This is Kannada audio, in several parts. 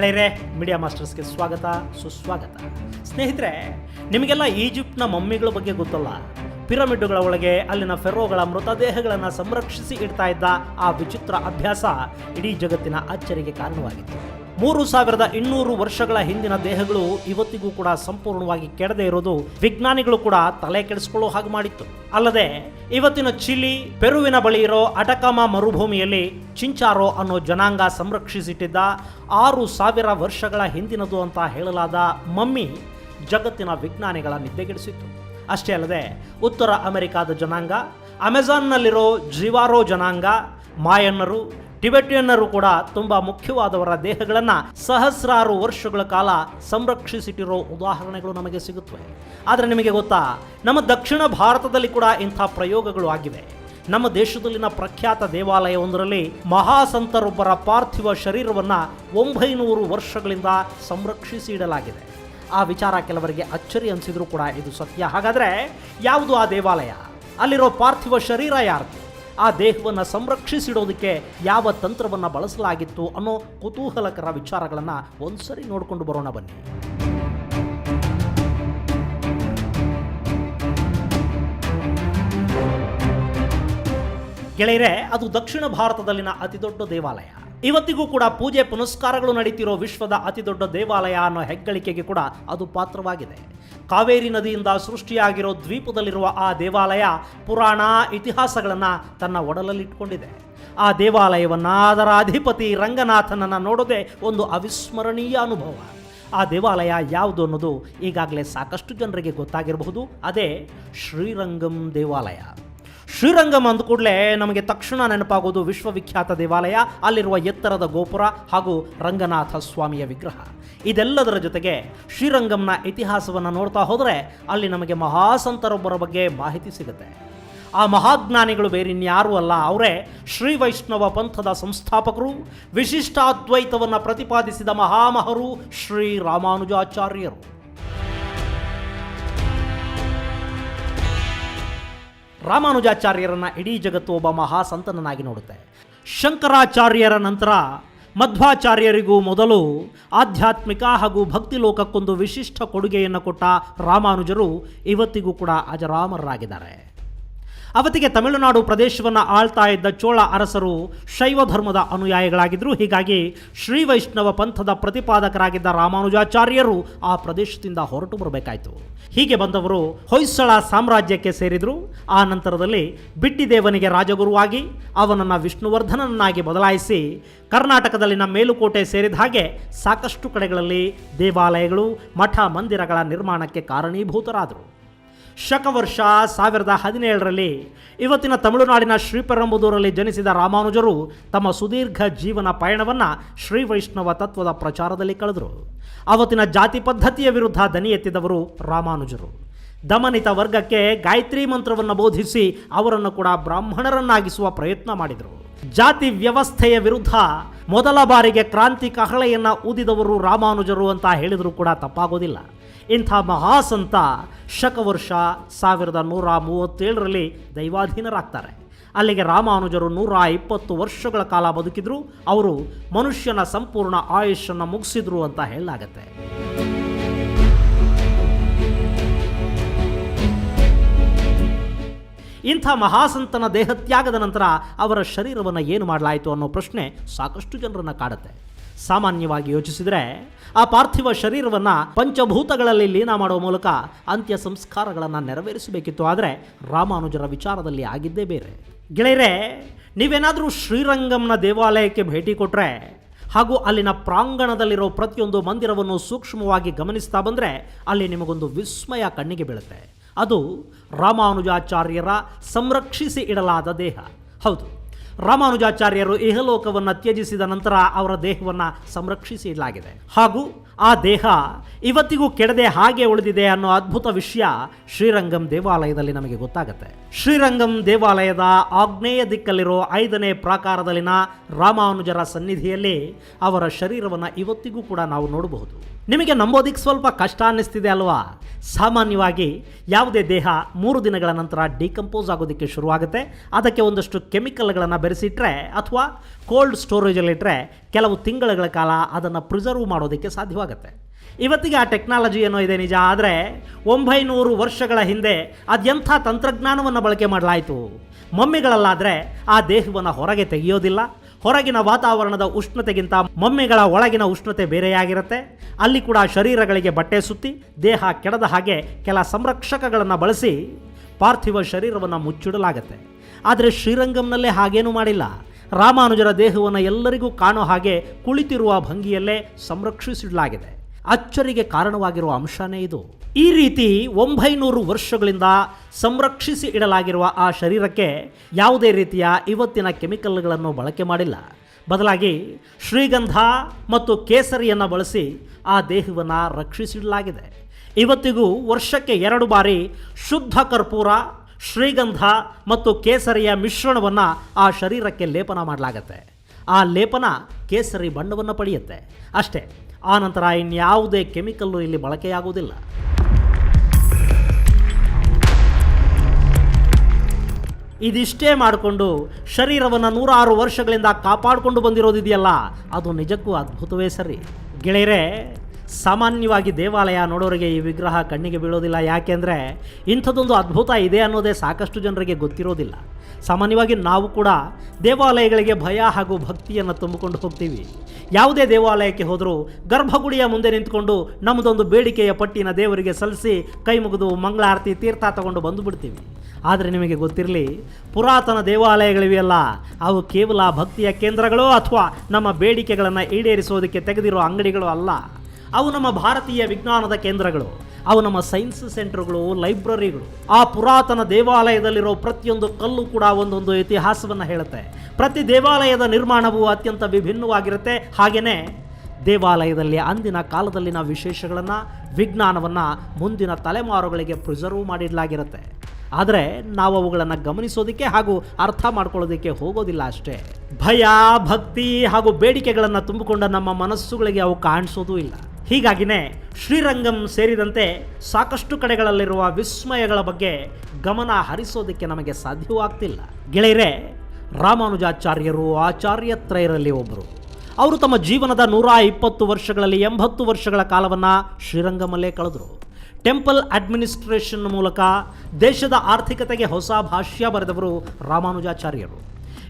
ಗೆಳೆಯರೇ, ಮೀಡಿಯಾ ಮಾಸ್ಟರ್ಸ್ಗೆ ಸ್ವಾಗತ ಸುಸ್ವಾಗತ. ಸ್ನೇಹಿತರೆ, ನಿಮಗೆಲ್ಲ ಈಜಿಪ್ಟ್ನ ಮಮ್ಮಿಗಳ ಬಗ್ಗೆ ಗೊತ್ತಲ್ಲ. ಪಿರಮಿಡ್ಗಳ ಒಳಗೆ ಅಲ್ಲಿನ ಫೆರೋಗಳ ಮೃತದೇಹಗಳನ್ನು ಸಂರಕ್ಷಿಸಿ ಇಡ್ತಾ ಇದ್ದ ಆ ವಿಚಿತ್ರ ಅಭ್ಯಾಸ ಇಡೀ ಜಗತ್ತಿನ ಅಚ್ಚರಿಗೆ ಕಾರಣವಾಗಿತ್ತು. 3200 ವರ್ಷಗಳ ಹಿಂದಿನ ದೇಹಗಳು ಇವತ್ತಿಗೂ ಕೂಡ ಸಂಪೂರ್ಣವಾಗಿ ಕೆಡದೇ ಇರೋದು ವಿಜ್ಞಾನಿಗಳು ಕೂಡ ತಲೆ ಕೆಡಿಸ್ಕೊಳ್ಳೋ ಹಾಗೆ ಮಾಡಿತ್ತು. ಅಲ್ಲದೆ ಇವತ್ತಿನ ಚಿಲಿ, ಪೆರುವಿನ ಬಳಿ ಇರೋ ಅಟಕಾಮ ಮರುಭೂಮಿಯಲ್ಲಿ ಚಿಂಚಾರೋ ಅನ್ನೋ ಜನಾಂಗ ಸಂರಕ್ಷಿಸಿಟ್ಟಿದ್ದ 6000 ವರ್ಷಗಳ ಹಿಂದಿನದು ಅಂತ ಹೇಳಲಾದ ಮಮ್ಮಿ ಜಗತ್ತಿನ ವಿಜ್ಞಾನಿಗಳ ನಿದ್ದೆಗೆಡಿಸಿತ್ತು. ಅಷ್ಟೇ ಅಲ್ಲದೆ ಉತ್ತರ ಅಮೆರಿಕಾದ ಜನಾಂಗ, ಅಮೆಜಾನ್ನಲ್ಲಿರೋ ಜಿವಾರೋ ಜನಾಂಗ, ಮಾಯನ್ನರು, ಟಿಬೆಟಿಯನ್ನರು ಕೂಡ ತುಂಬ ಮುಖ್ಯವಾದವರ ದೇಹಗಳನ್ನು ಸಹಸ್ರಾರು ವರ್ಷಗಳ ಕಾಲ ಸಂರಕ್ಷಿಸಿಟ್ಟಿರೋ ಉದಾಹರಣೆಗಳು ನಮಗೆ ಸಿಗುತ್ತವೆ. ಆದರೆ ನಿಮಗೆ ಗೊತ್ತಾ, ನಮ್ಮ ದಕ್ಷಿಣ ಭಾರತದಲ್ಲಿ ಕೂಡ ಇಂಥ ಪ್ರಯೋಗಗಳು ಆಗಿವೆ. ನಮ್ಮ ದೇಶದಲ್ಲಿನ ಪ್ರಖ್ಯಾತ ದೇವಾಲಯವೊಂದರಲ್ಲಿ ಮಹಾಸಂತರೊಬ್ಬರ ಪಾರ್ಥಿವ ಶರೀರವನ್ನು 900 ವರ್ಷಗಳಿಂದ ಸಂರಕ್ಷಿಸಿ ಇಡಲಾಗಿದೆ. ಆ ವಿಚಾರ ಕೆಲವರಿಗೆ ಅಚ್ಚರಿ ಅನಿಸಿದ್ರು ಕೂಡ ಇದು ಸತ್ಯ. ಹಾಗಾದರೆ ಯಾವುದು ಆ ದೇವಾಲಯ? ಅಲ್ಲಿರೋ ಪಾರ್ಥಿವ ಶರೀರ ಯಾರ್ದು? ಆ ದೇಹವನ್ನು ಸಂರಕ್ಷಿಸಿಡೋದಕ್ಕೆ ಯಾವ ತಂತ್ರವನ್ನು ಬಳಸಲಾಗಿತ್ತು ಅನ್ನೋ ಕುತೂಹಲಕರ ವಿಚಾರಗಳನ್ನು ಒಂದ್ಸರಿ ನೋಡಿಕೊಂಡು ಬರೋಣ ಬನ್ನಿ. ಗೆಳೆಯರೆ, ಅದು ದಕ್ಷಿಣ ಭಾರತದಲ್ಲಿನ ಅತಿದೊಡ್ಡ ದೇವಾಲಯ. ಇವತ್ತಿಗೂ ಕೂಡ ಪೂಜೆ ಪುನಸ್ಕಾರಗಳು ನಡೀತಿರೋ ವಿಶ್ವದ ಅತಿದೊಡ್ಡ ದೇವಾಲಯ ಅನ್ನೋ ಹೆಗ್ಗಳಿಕೆಗೆ ಕೂಡ ಅದು ಪಾತ್ರವಾಗಿದೆ. ಕಾವೇರಿ ನದಿಯಿಂದ ಸೃಷ್ಟಿಯಾಗಿರೋ ದ್ವೀಪದಲ್ಲಿರುವ ಆ ದೇವಾಲಯ ಪುರಾಣ ಇತಿಹಾಸಗಳನ್ನು ತನ್ನ ಒಡಲಲ್ಲಿಟ್ಕೊಂಡಿದೆ. ಆ ದೇವಾಲಯವನ್ನು, ಅದರ ಅಧಿಪತಿ ರಂಗನಾಥನನ್ನು ನೋಡೋದೇ ಒಂದು ಅವಿಸ್ಮರಣೀಯ ಅನುಭವ. ಆ ದೇವಾಲಯ ಯಾವುದು ಅನ್ನೋದು ಈಗಾಗಲೇ ಸಾಕಷ್ಟು ಜನರಿಗೆ ಗೊತ್ತಾಗಿರಬಹುದು. ಅದೇ ಶ್ರೀರಂಗಂ ದೇವಾಲಯ. ಶ್ರೀರಂಗಂ ಅಂದ ಕೂಡಲೇ ನಮಗೆ ತಕ್ಷಣ ನೆನಪಾಗೋದು ವಿಶ್ವವಿಖ್ಯಾತ ದೇವಾಲಯ, ಅಲ್ಲಿರುವ ಎತ್ತರದ ಗೋಪುರ ಹಾಗೂ ರಂಗನಾಥ ಸ್ವಾಮಿಯ ವಿಗ್ರಹ. ಇದೆಲ್ಲದರ ಜೊತೆಗೆ ಶ್ರೀರಂಗಂನ ಇತಿಹಾಸವನ್ನು ನೋಡ್ತಾ ಹೋದರೆ ಅಲ್ಲಿ ನಮಗೆ ಮಹಾಸಂತರೊಬ್ಬರ ಬಗ್ಗೆ ಮಾಹಿತಿ ಸಿಗುತ್ತೆ. ಆ ಮಹಾಜ್ಞಾನಿಗಳು ಬೇರಿನ್ಯಾರೂ ಅಲ್ಲ, ಅವರೇ ಶ್ರೀ ವೈಷ್ಣವ ಪಂಥದ ಸಂಸ್ಥಾಪಕರು, ವಿಶಿಷ್ಟಾದ್ವೈತವನ್ನು ಪ್ರತಿಪಾದಿಸಿದ ಮಹಾಮಹರು ಶ್ರೀ ರಾಮಾನುಜಾಚಾರ್ಯರು. ರಾಮಾನುಜಾಚಾರ್ಯರನ್ನು ಇಡೀ ಜಗತ್ತು ಒಬ್ಬ ಮಹಾಸಂತನನ್ನಾಗಿ ನೋಡುತ್ತೆ. ಶಂಕರಾಚಾರ್ಯರ ನಂತರ ಮಧ್ವಾಚಾರ್ಯರಿಗೂ ಮೊದಲು ಆಧ್ಯಾತ್ಮಿಕ ಹಾಗೂ ಭಕ್ತಿ ಲೋಕಕ್ಕೊಂದು ವಿಶಿಷ್ಟ ಕೊಡುಗೆಯನ್ನು ಕೊಟ್ಟ ರಾಮಾನುಜರು ಇವತ್ತಿಗೂ ಕೂಡ ಅಜರಾಮರರಾಗಿದ್ದಾರೆ. ಅವತ್ತಿಗೆ ತಮಿಳುನಾಡು ಪ್ರದೇಶವನ್ನು ಆಳ್ತಾ ಇದ್ದ ಚೋಳ ಅರಸರು ಶೈವ ಧರ್ಮದ ಅನುಯಾಯಿಗಳಾಗಿದ್ದರು. ಹೀಗಾಗಿ ಶ್ರೀ ವೈಷ್ಣವ ಪಂಥದ ಪ್ರತಿಪಾದಕರಾಗಿದ್ದ ರಾಮಾನುಜಾಚಾರ್ಯರು ಆ ಪ್ರದೇಶದಿಂದ ಹೊರಟು ಬರಬೇಕಾಯಿತು. ಹೀಗೆ ಬಂದವರು ಹೊಯ್ಸಳ ಸಾಮ್ರಾಜ್ಯಕ್ಕೆ ಸೇರಿದರು. ಆ ನಂತರದಲ್ಲಿ ಬಿಟ್ಟಿದೇವನಿಗೆ ರಾಜಗುರುವಾಗಿ ಅವನನ್ನು ವಿಷ್ಣುವರ್ಧನನ್ನಾಗಿ ಬದಲಾಯಿಸಿ ಕರ್ನಾಟಕದಲ್ಲಿನ ಮೇಲುಕೋಟೆ ಸೇರಿದ ಹಾಗೆ ಸಾಕಷ್ಟು ಕಡೆಗಳಲ್ಲಿ ದೇವಾಲಯಗಳು, ಮಠ ಮಂದಿರಗಳ ನಿರ್ಮಾಣಕ್ಕೆ ಕಾರಣೀಭೂತರಾದರು. ಶಕವರ್ಷ 1017ರಲ್ಲಿ ಇವತ್ತಿನ ತಮಿಳುನಾಡಿನ ಶ್ರೀಪೆರಂಬುದೂರಲ್ಲಿ ಜನಿಸಿದ ರಾಮಾನುಜರು ತಮ್ಮ ಸುದೀರ್ಘ ಜೀವನ ಪಯಣವನ್ನು ಶ್ರೀ ವೈಷ್ಣವ ತತ್ವದ ಪ್ರಚಾರದಲ್ಲಿ ಕಳೆದರು. ಅವತ್ತಿನ ಜಾತಿ ಪದ್ಧತಿಯ ವಿರುದ್ಧ ದನಿ ಎತ್ತಿದವರು ರಾಮಾನುಜರು. ದಮನಿತ ವರ್ಗಕ್ಕೆ ಗಾಯತ್ರಿ ಮಂತ್ರವನ್ನು ಬೋಧಿಸಿ ಅವರನ್ನು ಕೂಡ ಬ್ರಾಹ್ಮಣರನ್ನಾಗಿಸುವ ಪ್ರಯತ್ನ ಮಾಡಿದರು. ಜಾತಿ ವ್ಯವಸ್ಥೆಯ ವಿರುದ್ಧ ಮೊದಲ ಬಾರಿಗೆ ಕ್ರಾಂತಿ ಕಹಳೆಯನ್ನು ಊದಿದವರು ರಾಮಾನುಜರು ಅಂತ ಹೇಳಿದರೂ ಕೂಡ ತಪ್ಪಾಗೋದಿಲ್ಲ. ಇಂಥ ಮಹಾಸಂತ ಶಕವರ್ಷ 1137ರಲ್ಲಿ ದೈವಾಧೀನರಾಗ್ತಾರೆ. ಅಲ್ಲಿಗೆ ರಾಮಾನುಜರು 120 ವರ್ಷಗಳ ಕಾಲ ಬದುಕಿದ್ರು. ಅವರು ಮನುಷ್ಯನ ಸಂಪೂರ್ಣ ಆಯುಷನ್ನು ಮುಗಿಸಿದ್ರು ಅಂತ ಹೇಳಲಾಗತ್ತೆ. ಇಂಥ ಮಹಾಸಂತನ ದೇಹತ್ಯಾಗದ ನಂತರ ಅವರ ಶರೀರವನ್ನು ಏನು ಮಾಡಲಾಯಿತು ಅನ್ನೋ ಪ್ರಶ್ನೆ ಸಾಕಷ್ಟು ಜನರನ್ನು ಕಾಡುತ್ತೆ. ಸಾಮಾನ್ಯವಾಗಿ ಯೋಚಿಸಿದರೆ ಆ ಪಾರ್ಥಿವ ಶರೀರವನ್ನು ಪಂಚಭೂತಗಳಲ್ಲಿ ಲೀನ ಮಾಡುವ ಮೂಲಕ ಅಂತ್ಯ ಸಂಸ್ಕಾರಗಳನ್ನು ನೆರವೇರಿಸಬೇಕಿತ್ತು. ಆದರೆ ರಾಮಾನುಜರ ವಿಚಾರದಲ್ಲಿ ಆಗಿದ್ದೇ ಬೇರೆ. ಗೆಳೆಯರೇ, ನೀವೇನಾದರೂ ಶ್ರೀರಂಗಂನ ದೇವಾಲಯಕ್ಕೆ ಭೇಟಿ ಕೊಟ್ಟರೆ ಹಾಗೂ ಅಲ್ಲಿನ ಪ್ರಾಂಗಣದಲ್ಲಿರೋ ಪ್ರತಿಯೊಂದು ಮಂದಿರವನ್ನು ಸೂಕ್ಷ್ಮವಾಗಿ ಗಮನಿಸ್ತಾ ಬಂದರೆ ಅಲ್ಲಿ ನಿಮಗೊಂದು ವಿಸ್ಮಯ ಕಣ್ಣಿಗೆ ಬೀಳುತ್ತೆ. ಅದು ರಾಮಾನುಜಾಚಾರ್ಯರ ಸಂರಕ್ಷಿಸಿ ಇಡಲಾದ ದೇಹ. ಹೌದು, ರಾಮಾನುಜಾಚಾರ್ಯರು ಇಹಲೋಕವನ್ನು ತ್ಯಜಿಸಿದ ನಂತರ ಅವರ ದೇಹವನ್ನು ಸಂರಕ್ಷಿಸಿ ಇಡಲಾಗಿದೆ. ಹಾಗೂ ಆ ದೇಹ ಇವತ್ತಿಗೂ ಕೆಡದೆ ಹಾಗೆ ಉಳಿದಿದೆ ಅನ್ನೋ ಅದ್ಭುತ ವಿಷಯ ಶ್ರೀರಂಗಂ ದೇವಾಲಯದಲ್ಲಿ ನಮಗೆ ಗೊತ್ತಾಗುತ್ತೆ. ಶ್ರೀರಂಗಂ ದೇವಾಲಯದ ಆಗ್ನೇಯ ದಿಕ್ಕಲ್ಲಿರೋ 5ನೇ ಪ್ರಾಕಾರದಲ್ಲಿನ ರಾಮಾನುಜರ ಸನ್ನಿಧಿಯಲ್ಲಿ ಅವರ ಶರೀರವನ್ನು ಇವತ್ತಿಗೂ ಕೂಡ ನಾವು ನೋಡಬಹುದು. ನಿಮಗೆ ನಂಬೋದಿಕ್ಕೆ ಸ್ವಲ್ಪ ಕಷ್ಟ ಅನ್ನಿಸ್ತಿದೆ ಅಲ್ವಾ? ಸಾಮಾನ್ಯವಾಗಿ ಯಾವುದೇ ದೇಹ 3 ದಿನಗಳ ನಂತರ ಡಿಕಂಪೋಸ್ ಆಗೋದಕ್ಕೆ ಶುರುವಾಗುತ್ತೆ. ಅದಕ್ಕೆ ಒಂದಷ್ಟು ಕೆಮಿಕಲ್ಗಳನ್ನು ಬೆರೆಸಿಟ್ರೆ ಅಥವಾ ಕೋಲ್ಡ್ ಸ್ಟೋರೇಜಲ್ಲಿಟ್ಟರೆ ಕೆಲವು ತಿಂಗಳುಗಳ ಕಾಲ ಅದನ್ನು ಪ್ರಿಸರ್ವ್ ಮಾಡೋದಕ್ಕೆ ಸಾಧ್ಯವಾಗುತ್ತೆ. ಇವತ್ತಿಗೆ ಆ ಟೆಕ್ನಾಲಜಿ ಏನೋ ಇದೆ ನಿಜ, ಆದರೆ 900 ವರ್ಷಗಳ ಹಿಂದೆ ಅದೆಂಥ ತಂತ್ರಜ್ಞಾನವನ್ನು ಬಳಕೆ ಮಾಡಲಾಯಿತು. ಮಮ್ಮಿಗಳಲ್ಲಾದರೆ ಆ ದೇಹವನ್ನು ಹೊರಗೆ ತೆಗೆಯೋದಿಲ್ಲ. ಹೊರಗಿನ ವಾತಾವರಣದ ಉಷ್ಣತೆಗಿಂತ ಮಮ್ಮಿಗಳ ಒಳಗಿನ ಉಷ್ಣತೆ ಬೇರೆಯಾಗಿರುತ್ತೆ. ಅಲ್ಲಿ ಕೂಡ ಶರೀರಗಳಿಗೆ ಬಟ್ಟೆ ಸುತ್ತಿ ದೇಹ ಕೆಡದ ಹಾಗೆ ಕೆಲ ಸಂರಕ್ಷಕಗಳನ್ನು ಬಳಸಿ ಪಾರ್ಥಿವ ಶರೀರವನ್ನು ಮುಚ್ಚಿಡಲಾಗುತ್ತೆ. ಆದರೆ ಶ್ರೀರಂಗಂನಲ್ಲೇ ಹಾಗೇನೂ ಮಾಡಿಲ್ಲ. ರಾಮಾನುಜರ ದೇಹವನ್ನು ಎಲ್ಲರಿಗೂ ಕಾಣೋ ಹಾಗೆ ಕುಳಿತಿರುವ ಭಂಗಿಯಲ್ಲೇ ಸಂರಕ್ಷಿಸಿಡಲಾಗಿದೆ. ಅಚ್ಚರಿಗೆ ಕಾರಣವಾಗಿರುವ ಅಂಶನೇ ಇದು. ಈ ರೀತಿ 900 ವರ್ಷಗಳಿಂದ ಸಂರಕ್ಷಿಸಿ ಇಡಲಾಗಿರುವ ಆ ಶರೀರಕ್ಕೆ ಯಾವುದೇ ರೀತಿಯ ಇವತ್ತಿನ ಕೆಮಿಕಲ್ಗಳನ್ನು ಬಳಕೆ ಮಾಡಿಲ್ಲ. ಬದಲಾಗಿ ಶ್ರೀಗಂಧ ಮತ್ತು ಕೇಸರಿಯನ್ನು ಬಳಸಿ ಆ ದೇಹವನ್ನು ರಕ್ಷಿಸಿಡಲಾಗಿದೆ. ಇವತ್ತಿಗೂ ವರ್ಷಕ್ಕೆ 2 ಬಾರಿ ಶುದ್ಧ ಕರ್ಪೂರ, ಶ್ರೀಗಂಧ ಮತ್ತು ಕೇಸರಿಯ ಮಿಶ್ರಣವನ್ನು ಆ ಶರೀರಕ್ಕೆ ಲೇಪನ ಮಾಡಲಾಗತ್ತೆ. ಆ ಲೇಪನ ಕೇಸರಿ ಬಣ್ಣವನ್ನು ಪಡೆಯುತ್ತೆ ಅಷ್ಟೇ. ಆನಂತರ ಇನ್ಯಾವುದೇ ಕೆಮಿಕಲ್ಲು ಇಲ್ಲಿ ಬಳಕೆಯಾಗುವುದಿಲ್ಲ. ಇದಿಷ್ಟೇ ಮಾಡಿಕೊಂಡು ಶರೀರವನ್ನು 106 ವರ್ಷಗಳಿಂದ ಕಾಪಾಡಿಕೊಂಡು ಬಂದಿರೋದಿದೆಯಲ್ಲ, ಅದು ನಿಜಕ್ಕೂ ಅದ್ಭುತವೇ ಸರಿ. ಗೆಳೆಯರೇ, ಸಾಮಾನ್ಯವಾಗಿ ದೇವಾಲಯ ನೋಡೋರಿಗೆ ಈ ವಿಗ್ರಹ ಕಣ್ಣಿಗೆ ಬೀಳೋದಿಲ್ಲ. ಯಾಕೆಂದರೆ ಇಂಥದ್ದೊಂದು ಅದ್ಭುತ ಇದೆ ಅನ್ನೋದೇ ಸಾಕಷ್ಟು ಜನರಿಗೆ ಗೊತ್ತಿರೋದಿಲ್ಲ. ಸಾಮಾನ್ಯವಾಗಿ ನಾವು ಕೂಡ ದೇವಾಲಯಗಳಿಗೆ ಭಯ ಹಾಗೂ ಭಕ್ತಿಯನ್ನು ತುಂಬಿಕೊಂಡು ಹೋಗ್ತೀವಿ. ಯಾವುದೇ ದೇವಾಲಯಕ್ಕೆ ಹೋದರೂ ಗರ್ಭಗುಡಿಯ ಮುಂದೆ ನಿಂತ್ಕೊಂಡು ನಮ್ಮದೊಂದು ಬೇಡಿಕೆಯ ಪಟ್ಟಿನ ದೇವರಿಗೆ ಸಲ್ಲಿಸಿ ಕೈ ಮುಗಿದು ಮಂಗಳಾರತಿ ತೀರ್ಥ ತಗೊಂಡು ಬಂದು ಬಿಡ್ತೀವಿ. ಆದರೆ ನಿಮಗೆ ಗೊತ್ತಿರಲಿ, ಪುರಾತನ ದೇವಾಲಯಗಳಿವೆಯಲ್ಲ, ಅವು ಕೇವಲ ಭಕ್ತಿಯ ಕೇಂದ್ರಗಳು ಅಥವಾ ನಮ್ಮ ಬೇಡಿಕೆಗಳನ್ನು ಈಡೇರಿಸೋದಕ್ಕೆ ತೆಗೆದಿರೋ ಅಂಗಡಿಗಳು ಅಲ್ಲ. ಅವು ನಮ್ಮ ಭಾರತೀಯ ವಿಜ್ಞಾನದ ಕೇಂದ್ರಗಳು. ಅವು ನಮ್ಮ ಸೈನ್ಸ್ ಸೆಂಟರ್ಗಳು, ಲೈಬ್ರರಿಗಳು. ಆ ಪುರಾತನ ದೇವಾಲಯದಲ್ಲಿರೋ ಪ್ರತಿಯೊಂದು ಕಲ್ಲು ಕೂಡ ಒಂದೊಂದು ಇತಿಹಾಸವನ್ನು ಹೇಳುತ್ತೆ. ಪ್ರತಿ ದೇವಾಲಯದ ನಿರ್ಮಾಣವು ಅತ್ಯಂತ ವಿಭಿನ್ನವಾಗಿರುತ್ತೆ. ಹಾಗೆಯೇ ದೇವಾಲಯದಲ್ಲಿ ಅಂದಿನ ಕಾಲದಲ್ಲಿನ ವಿಶೇಷಗಳನ್ನು, ವಿಜ್ಞಾನವನ್ನು ಮುಂದಿನ ತಲೆಮಾರುಗಳಿಗೆ ಪ್ರಿಸರ್ವ್ ಮಾಡಿಡಲಾಗಿರುತ್ತೆ. ಆದರೆ ನಾವು ಅವುಗಳನ್ನು ಗಮನಿಸೋದಕ್ಕೆ ಹಾಗೂ ಅರ್ಥ ಮಾಡ್ಕೊಳ್ಳೋದಕ್ಕೆ ಹೋಗೋದಿಲ್ಲ ಅಷ್ಟೇ. ಭಯ, ಭಕ್ತಿ ಹಾಗೂ ಬೇಡಿಕೆಗಳನ್ನು ತುಂಬಿಕೊಂಡ ನಮ್ಮ ಮನಸ್ಸುಗಳಿಗೆ ಅವು ಕಾಣಿಸೋದೂ ಇಲ್ಲ. ಹೀಗಾಗಿನೇ ಶ್ರೀರಂಗಂ ಸೇರಿದಂತೆ ಸಾಕಷ್ಟು ಕಡೆಗಳಲ್ಲಿರುವ ವಿಸ್ಮಯಗಳ ಬಗ್ಗೆ ಗಮನ ಹರಿಸೋದಕ್ಕೆ ನಮಗೆ ಸಾಧ್ಯವಾಗ್ತಿಲ್ಲ. ಗೆಳೆಯರೇ, ರಾಮಾನುಜಾಚಾರ್ಯರು ಆಚಾರ್ಯತ್ರಯರಲ್ಲಿ ಒಬ್ಬರು. ಅವರು ತಮ್ಮ ಜೀವನದ 120 ವರ್ಷಗಳಲ್ಲಿ 80 ವರ್ಷಗಳ ಕಾಲವನ್ನು ಶ್ರೀರಂಗಮಲ್ಲೇ ಕಳೆದರು. ಟೆಂಪಲ್ ಅಡ್ಮಿನಿಸ್ಟ್ರೇಷನ್ ಮೂಲಕ ದೇಶದ ಆರ್ಥಿಕತೆಗೆ ಹೊಸ ಭಾಷ್ಯ ಬರೆದವರು ರಾಮಾನುಜಾಚಾರ್ಯರು.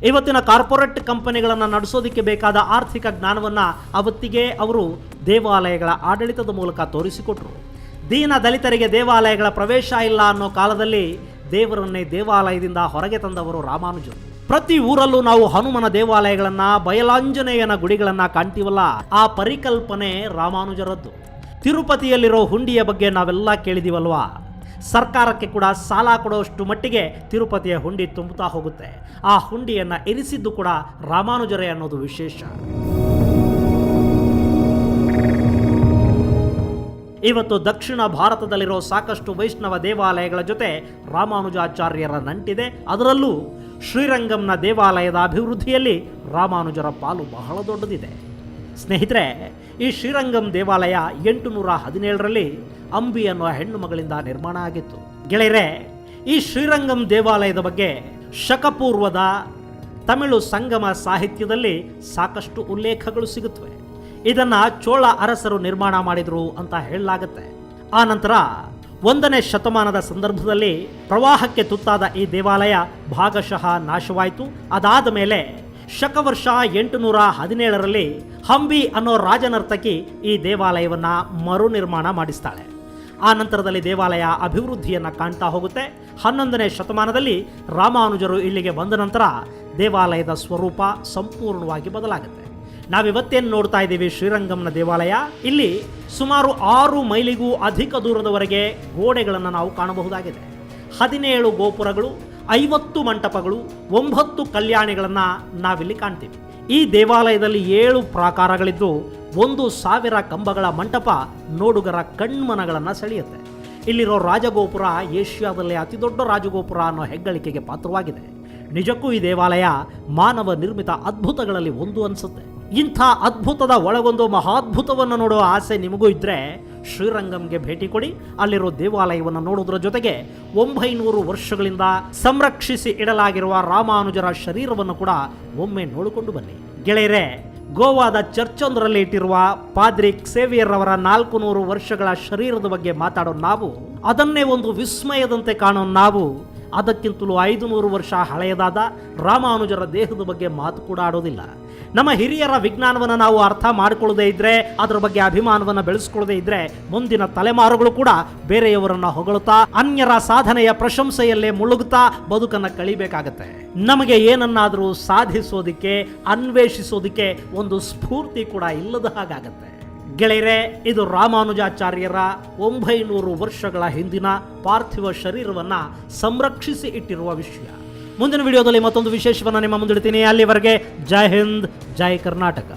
ಇವತ್ತಿನ ಕಾರ್ಪೊರೇಟ್ ಕಂಪನಿಗಳನ್ನು ನಡೆಸೋದಕ್ಕೆ ಬೇಕಾದ ಆರ್ಥಿಕ ಜ್ಞಾನವನ್ನು ಅವತ್ತಿಗೆ ಅವರು ದೇವಾಲಯಗಳ ಆಡಳಿತದ ಮೂಲಕ ತೋರಿಸಿಕೊಟ್ರು. ದೀನ ದಲಿತರಿಗೆ ದೇವಾಲಯಗಳ ಪ್ರವೇಶ ಇಲ್ಲ ಅನ್ನೋ ಕಾಲದಲ್ಲಿ ದೇವರನ್ನೇ ದೇವಾಲಯದಿಂದ ಹೊರಗೆ ತಂದವರು ರಾಮಾನುಜರು. ಪ್ರತಿ ಊರಲ್ಲೂ ನಾವು ಹನುಮನ ದೇವಾಲಯಗಳನ್ನು, ಬಯಲಾಂಜನೇಯನ ಗುಡಿಗಳನ್ನು ಕಾಣ್ತೀವಲ್ಲ, ಆ ಪರಿಕಲ್ಪನೆ ರಾಮಾನುಜರದ್ದು. ತಿರುಪತಿಯಲ್ಲಿರೋ ಹುಂಡಿಯ ಬಗ್ಗೆ ನಾವೆಲ್ಲ ಕೇಳಿದೀವಲ್ವಾ? ಸರ್ಕಾರಕ್ಕೆ ಕೂಡ ಸಾಲ ಕೊಡೋಷ್ಟು ಮಟ್ಟಿಗೆ ತಿರುಪತಿಯ ಹುಂಡಿ ತುಂಬುತ್ತಾ ಹೋಗುತ್ತೆ. ಆ ಹುಂಡಿಯನ್ನು ಇರಿಸಿದ್ದು ಕೂಡ ರಾಮಾನುಜರೇ ಅನ್ನೋದು ವಿಶೇಷ. ಇವತ್ತು ದಕ್ಷಿಣ ಭಾರತದಲ್ಲಿರೋ ಸಾಕಷ್ಟು ವೈಷ್ಣವ ದೇವಾಲಯಗಳ ಜೊತೆ ರಾಮಾನುಜಾಚಾರ್ಯರ ನಂಟಿದೆ. ಅದರಲ್ಲೂ ಶ್ರೀರಂಗಂನ ದೇವಾಲಯದ ಅಭಿವೃದ್ಧಿಯಲ್ಲಿ ರಾಮಾನುಜರ ಪಾಲು ಬಹಳ ದೊಡ್ಡದಿದೆ. ಸ್ನೇಹಿತರೆ, ಈ ಶ್ರೀರಂಗಂ ದೇವಾಲಯ 817ರಲ್ಲಿ ಅಂಬಿ ಅನ್ನುವ ಹೆಣ್ಣು ಮಗಳಿಂದ ನಿರ್ಮಾಣ ಆಗಿತ್ತು. ಗೆಳೆಯರೇ, ಈ ಶ್ರೀರಂಗಂ ದೇವಾಲಯದ ಬಗ್ಗೆ ಶಕಪೂರ್ವದ ತಮಿಳು ಸಂಗಮ ಸಾಹಿತ್ಯದಲ್ಲಿ ಸಾಕಷ್ಟು ಉಲ್ಲೇಖಗಳು ಸಿಗುತ್ತವೆ. ಇದನ್ನು ಚೋಳ ಅರಸರು ನಿರ್ಮಾಣ ಮಾಡಿದರು ಅಂತ ಹೇಳಲಾಗುತ್ತೆ. ಆ ನಂತರ 1ನೇ ಶತಮಾನದ ಸಂದರ್ಭದಲ್ಲಿ ಪ್ರವಾಹಕ್ಕೆ ತುತ್ತಾದ ಈ ದೇವಾಲಯ ಭಾಗಶಃ ನಾಶವಾಯಿತು. ಅದಾದ ಮೇಲೆ ಶಕವರ್ಷ 817ರಲ್ಲಿ ಹಂಬಿ ಅನ್ನೋ ರಾಜನರ್ತಕಿ ಈ ದೇವಾಲಯವನ್ನು ಮರು ನಿರ್ಮಾಣ ಮಾಡಿಸ್ತಾಳೆ. ಆ ನಂತರದಲ್ಲಿ ದೇವಾಲಯ ಅಭಿವೃದ್ಧಿಯನ್ನು ಕಾಣ್ತಾ ಹೋಗುತ್ತೆ. 11ನೇ ಶತಮಾನದಲ್ಲಿ ರಾಮಾನುಜರು ಇಲ್ಲಿಗೆ ಬಂದ ನಂತರ ದೇವಾಲಯದ ಸ್ವರೂಪ ಸಂಪೂರ್ಣವಾಗಿ ಬದಲಾಗುತ್ತೆ. ನಾವಿವತ್ತೇನು ನೋಡ್ತಾ ಇದ್ದೀವಿ ಶ್ರೀರಂಗಂನ ದೇವಾಲಯ, ಇಲ್ಲಿ ಸುಮಾರು 6 ಮೈಲಿಗೂ ಅಧಿಕ ದೂರದವರೆಗೆ ಗೋಡೆಗಳನ್ನು ನಾವು ಕಾಣಬಹುದಾಗಿದೆ. 17 ಗೋಪುರಗಳು, 50 ಮಂಟಪಗಳು, 9 ಕಲ್ಯಾಣಿಗಳನ್ನು ನಾವಿಲ್ಲಿ ಕಾಣ್ತೀವಿ. ಈ ದೇವಾಲಯದಲ್ಲಿ 7 ಪ್ರಾಕಾರಗಳಿದ್ದು 1000 ಕಂಬಗಳ ಮಂಟಪ ನೋಡುಗರ ಕಣ್ಮನಗಳನ್ನು ಸೆಳೆಯುತ್ತೆ. ಇಲ್ಲಿರೋ ರಾಜಗೋಪುರ ಏಷ್ಯಾದಲ್ಲೇ ಅತಿ ದೊಡ್ಡ ರಾಜಗೋಪುರ ಅನ್ನೋ ಹೆಗ್ಗಳಿಕೆಗೆ ಪಾತ್ರವಾಗಿದೆ. ನಿಜಕ್ಕೂ ಈ ದೇವಾಲಯ ಮಾನವ ನಿರ್ಮಿತ ಅದ್ಭುತಗಳಲ್ಲಿ ಒಂದು ಅನಿಸುತ್ತೆ. ಇಂಥ ಅದ್ಭುತದ ಒಳಗೊಂದು ಮಹಾದ್ಭುತವನ್ನು ನೋಡುವ ಆಸೆ ನಿಮಗೂ ಇದ್ದರೆ ಶ್ರೀರಂಗಂಗೆ ಭೇಟಿ ಕೊಡಿ. ಅಲ್ಲಿರೋ ದೇವಾಲಯವನ್ನು ನೋಡುವುದರ ಜೊತೆಗೆ 900 ವರ್ಷಗಳಿಂದ ಸಂರಕ್ಷಿಸಿ ಇಡಲಾಗಿರುವ ರಾಮಾನುಜರ ಶರೀರವನ್ನು ಕೂಡ ಒಮ್ಮೆ ನೋಡಿಕೊಂಡು ಬನ್ನಿ. ಗೆಳೆಯರೇ, ಗೋವಾದ ಚರ್ಚೊಂದರಲ್ಲಿ ಇಟ್ಟಿರುವ ಪಾದ್ರಿ ಕ್ಸೇವಿಯರ್ ಅವರ 400 ವರ್ಷಗಳ ಶರೀರದ ಬಗ್ಗೆ ಮಾತಾಡೋ ನಾವು, ಅದನ್ನೇ ಒಂದು ವಿಸ್ಮಯದಂತೆ ಕಾಣೋ ನಾವು, ಅದಕ್ಕಿಂತಲೂ 500 ವರ್ಷ ಹಳೆಯದಾದ ರಾಮಾನುಜರ ದೇಹದ ಬಗ್ಗೆ ಮಾತು ಕೂಡ ಆಡೋದಿಲ್ಲ. ನಮ್ಮ ಹಿರಿಯರ ವಿಜ್ಞಾನವನ್ನು ನಾವು ಅರ್ಥ ಮಾಡಿಕೊಳ್ಳದೇ ಇದ್ರೆ, ಅದರ ಬಗ್ಗೆ ಅಭಿಮಾನವನ್ನು ಬೆಳೆಸ್ಕೊಳ್ಳದೇ ಇದ್ರೆ, ಮುಂದಿನ ತಲೆಮಾರುಗಳು ಕೂಡ ಬೇರೆಯವರನ್ನ ಹೊಗಳುತ್ತಾ ಅನ್ಯರ ಸಾಧನೆಯ ಪ್ರಶಂಸೆಯಲ್ಲೇ ಮುಳುಗುತ್ತಾ ಬದುಕನ್ನು ಕಳಿಬೇಕಾಗತ್ತೆ. ನಮಗೆ ಏನನ್ನಾದರೂ ಸಾಧಿಸೋದಿಕ್ಕೆ, ಅನ್ವೇಷಿಸೋದಿಕ್ಕೆ ಒಂದು ಸ್ಫೂರ್ತಿ ಕೂಡ ಇಲ್ಲದ ಹಾಗಾಗತ್ತೆ. ಗೆಳೆಯರೇ, ಇದು ರಾಮಾನುಜಾಚಾರ್ಯರ 900 ವರ್ಷಗಳ ಹಿಂದಿನ ಪಾರ್ಥಿವ ಶರೀರವನ್ನು ಸಂರಕ್ಷಿಸಿ ಇಟ್ಟಿರುವ ವಿಷಯ. ಮುಂದಿನ ವಿಡಿಯೋದಲ್ಲಿ ಮತ್ತೊಂದು ವಿಶೇಷವನ್ನು ನಿಮ್ಮ ಮುಂದಿಡ್ತೀನಿ. ಅಲ್ಲಿವರೆಗೆ ಜೈ ಹಿಂದ್, ಜೈ ಕರ್ನಾಟಕ.